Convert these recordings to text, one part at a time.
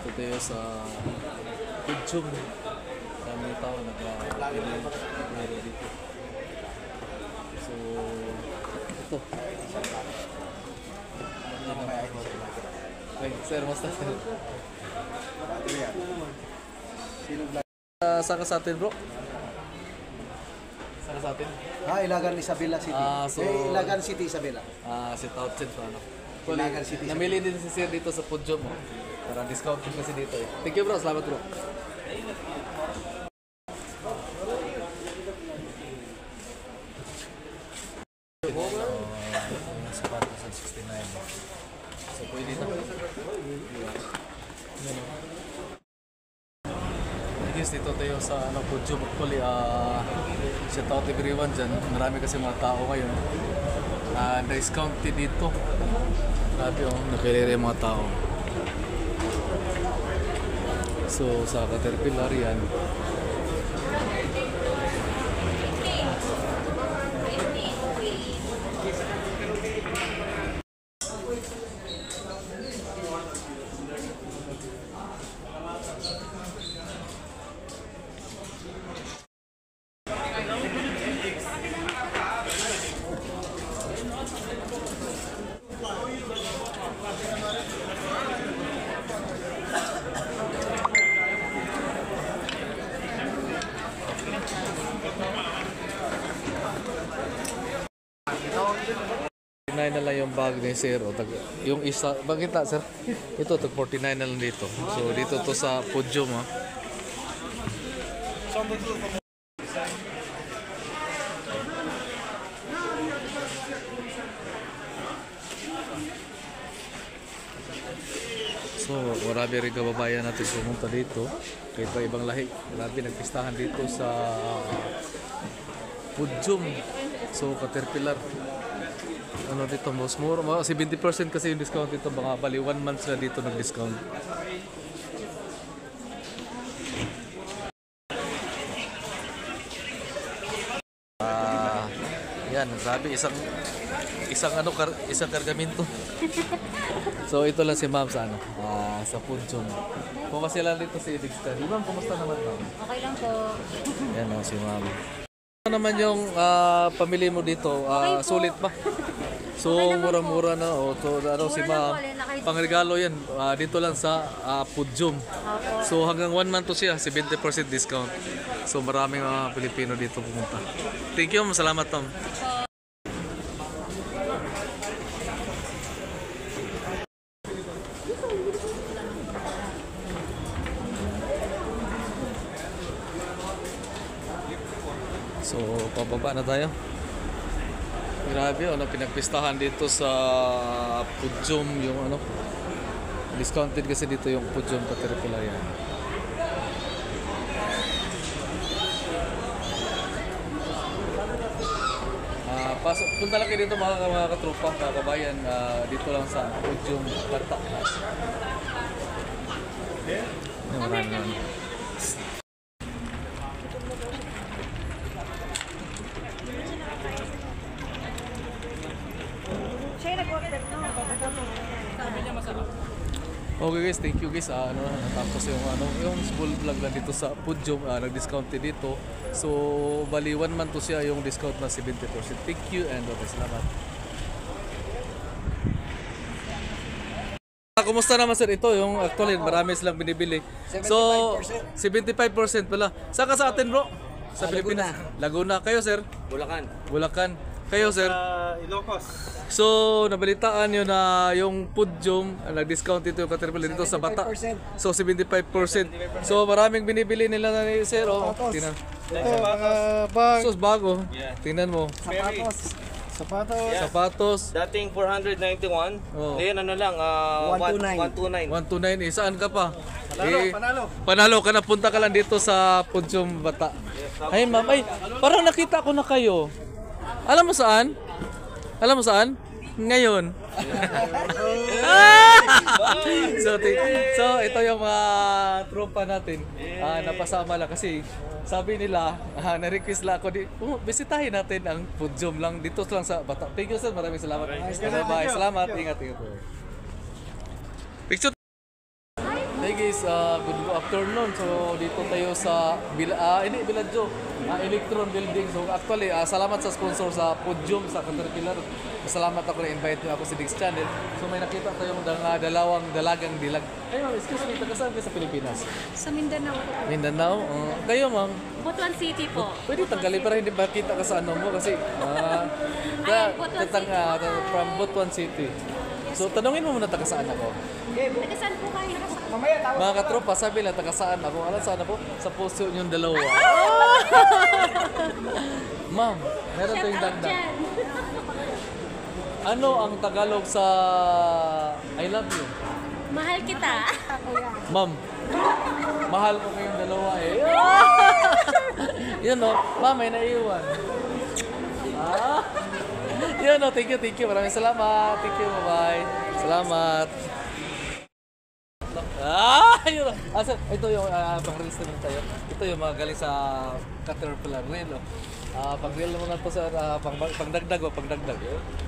Dito tayo sa Pudjom. Dami tao naglalaro dito. So, ito. Ay, sir, basta sir. Saan ka sa atin, bro? Saan ka sa atin? Ilagan Isabela City. So, Ilagan City, Isabela. Si Townsend pa, ano? Ilagan City. Namili din si sir dito sa Pudjom. Para discount din kasi dito eh. Thank you, bro. Salamat, bro. Sapatos sa 69. So, pwede na. Guys, dito tayo sa Pudjom. Actually, shout out everyone dyan. Marami kasi mga tao ngayon. Na-discounted dito. Grabe napiliri yung mga tao. So, sa Caterpillar yan. Na lang yung bag ni sir o yung isa, bakit na sir? Ito tag 49 na lang dito. So dito to sa Pudjom ha. So marami rin kababayan natin pumunta dito. Kahit pa ibang lahi, marami nagpistahan dito sa Pudjom. So Caterpillar ano dito, most more 70% kasi yung discount dito, mga bali 1 month na dito nag-discount. Yan, grabe isang kargamento. So ito lang si ma'am sa sa Pudjom. Kung kasi lang dito si Edixter. Ma'am, kumusta naman ma'am? Okay lang po. Yan si ma'am. Ano naman yung pamili mo dito? Sulit pa? So, mura-mura na. Si ma'am, pangregalo yan. Dito lang sa Pudjom. So, hanggang 1 month to siya, 70% discount. So, maraming Pilipino dito pumunta. Thank you, salamat Tom. So, pababa na tayo. Grabe, pinagpistahan dito sa Pudjom yung discounted kasi dito yung Pudjom Caterpillar yan. Punta lang kayo dito mga katropa, kabayan, dito lang sa Pudjom Bata. Marami naman. Okay guys, thank you guys. Natapos yung small vlog lang dito sa Pudjom, nag-discounted dito. So, bali 1 month to siya yung discount na 70%. Thank you and salamat. Kumusta naman sir? Ito yung actually marami silang binibili. 75%. So, 75% pala. Saan ka sa atin bro? Sa Pilipinas? Laguna. Kayo sir? Bulacan. Bulacan. Kayo sir? Ilocos. So, nabalitaan nyo na yung Pudjom, nag-discount dito yung Caterpillar dito sa Bata. So, 75%. So, maraming binibili nila na ni sir. Tingnan. Ito, mga bag. So, bago. Tingnan mo. Sapatos. Dating 491. Oh. Ngayon ano lang, 129. 129. Saan ka pa? Panalo. Panalo ka na. Punta ka lang dito sa Pudjom Bata. Ay, ma'am. Ay, parang nakita ko na kayo. Alam mo saan? Alam mo saan? Ngayon. So ito yung mga tropa natin. Napasama lang kasi sabi nila, na-request lang ako bisitahin natin ang Pudjom lang dito lang sa Bata. Thank you sir, maraming salamat. Bye-bye. Salamat. Ingat. Picture. Hey guys, good afternoon. So dito tayo sa Villaggio, Electron Building. So actually, salamat sa sponsor sa Podium sa Caterpillar. Salamat ako na-invite niyo ako sa Diggs Channel. So may nakita tayong dalawang dalagang dilag. Ay ma'am, excuse me, taga saan kayo sa Pilipinas? Sa Mindanao po. Mindanao? Kayo ma'am? Butuan City po. Pwede tanggalin para hindi makita ka sa ano mo kasi Butuan City. from Butuan City. So tanungin mo muna taga saan ako. Taga saan po kayo? Mga katropa, sabi lang, taga saan ako? Alam saan ako? Sa puso yung dalawa. Ma'am, meron Shout tayong out dagdag. dyan. Ano ang Tagalog sa I love you? Mahal kita. Ma'am, mahal ko kayong dalawa eh. Yun o, ma'am, may naiwan. Yun o, thank you. Maraming salamat. Thank you, bye-bye. Salamat. Yun o. Ito yung pang-release naman tayo. Ito yung mga galing sa Caterpillar Rail. Pang-reel mo na to sa pangdagdag.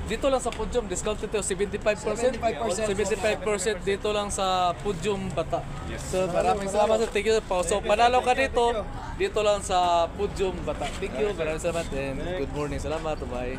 Dito lang sa Podium, discount ito 75%. 75% dito lang sa Podium Bata. So maraming salamat sa thank you po. So panalo ka dito lang sa Podium Bata. Thank you, maraming salamat and good morning. Salamat, bye.